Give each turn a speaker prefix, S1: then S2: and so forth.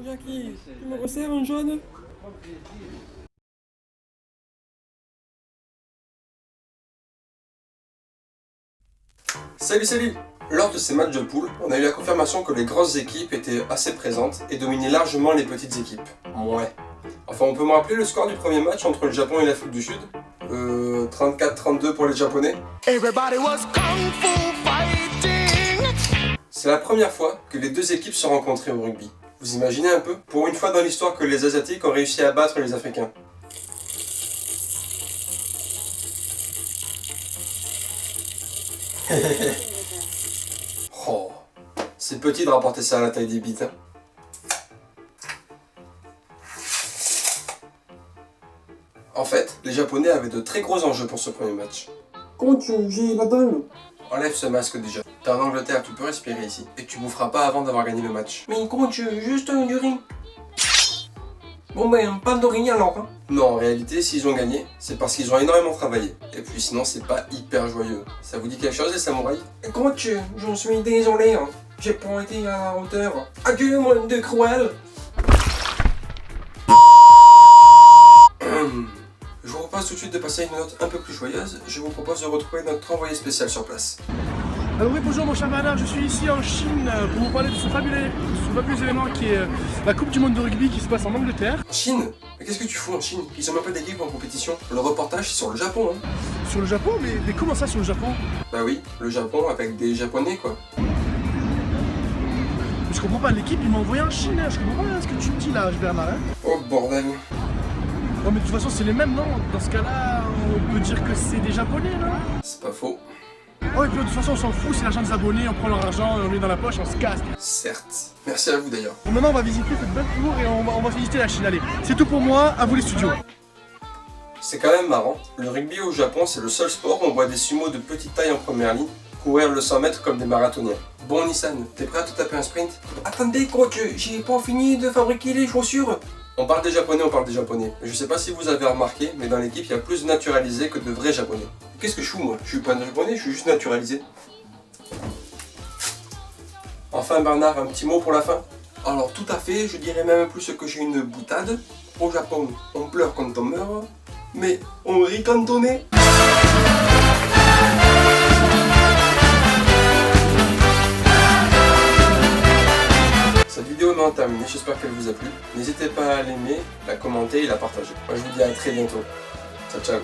S1: Jackie, tu me resserres un jaune?
S2: Salut! Lors de ces matchs de poule, on a eu la confirmation que les grosses équipes étaient assez présentes et dominaient largement les petites équipes. Ouais. Enfin, on peut me rappeler le score du premier match entre le Japon et l'Afrique du Sud 34-32 pour les Japonais. C'est la première fois que les deux équipes se rencontraient au rugby. Vous imaginez un peu? Pour une fois dans l'histoire que les Asiatiques ont réussi à battre les Africains. Oh, c'est petit de rapporter ça à la taille des bites. Hein. En fait, les Japonais avaient de très gros enjeux pour ce premier match.
S1: Coach, j'ai la dalle.
S2: Enlève ce masque déjà. T'es en Angleterre, tu peux respirer ici. Et tu boufferas pas avant d'avoir gagné le match.
S1: Mais coach, juste du riz. Bon ben, pas de riz alors. Hein.
S2: Non, en réalité, s'ils ont gagné, c'est parce qu'ils ont énormément travaillé. Et puis sinon, c'est pas hyper joyeux. Ça vous dit quelque chose, les samouraïs?
S1: Coach, j'en suis désolé. Hein. J'ai pas été à la hauteur. Adieu, monde de cruel.
S2: Je vous propose tout de suite de passer à une note un peu plus joyeuse. Je vous propose de retrouver notre envoyé spécial sur place.
S3: Alors oui, bonjour mon cher Bernard, je suis ici en Chine pour vous parler de ce fabuleux événement qui est la Coupe du Monde de rugby qui se passe en Angleterre.
S2: Chine? Mais qu'est-ce que tu fous en Chine? Ils ont même pas d'équipe en compétition. Le reportage c'est sur le Japon, hein.
S3: Sur le Japon? Mais comment ça sur le Japon?
S2: Bah oui, le Japon avec des Japonais quoi.
S3: Mais je comprends pas, l'équipe ils m'ont envoyé en Chine, hein. Je comprends pas ce que tu me dis là Bernard. Hein.
S2: Oh bordel.
S3: Oh mais de toute façon c'est les mêmes non? Dans ce cas-là, on peut dire que c'est des Japonais non?
S2: C'est pas faux.
S3: Oh et puis de toute façon on s'en fout, c'est l'argent des abonnés, on prend leur argent, on met dans la poche, on se casse.
S2: Certes. Merci à vous d'ailleurs.
S3: Bon, maintenant on va visiter cette belle tour et on va visiter la Chine. Allez, c'est tout pour moi, à vous les studios.
S2: C'est quand même marrant. Le rugby au Japon c'est le seul sport où on voit des sumos de petite taille en première ligne courir le 100 mètres comme des marathoniens. Bon Nissan, t'es prêt à te taper un sprint?
S1: Attendez coach, j'ai pas fini de fabriquer les chaussures.
S2: On parle des Japonais. Je sais pas si vous avez remarqué, mais dans l'équipe, il y a plus de naturalisés que de vrais Japonais. Qu'est-ce que je fous, moi? Je suis pas Japonais, je suis juste naturalisé. Enfin, Bernard, un petit mot pour la fin? Alors, tout à fait, je dirais même plus que j'ai une boutade. Au Japon, on pleure quand on meurt, mais on rit quand on est. Cette vidéo est maintenant terminée, j'espère qu'elle vous a plu. N'hésitez pas à l'aimer, la commenter et la partager. Moi je vous dis à très bientôt. Ciao ciao.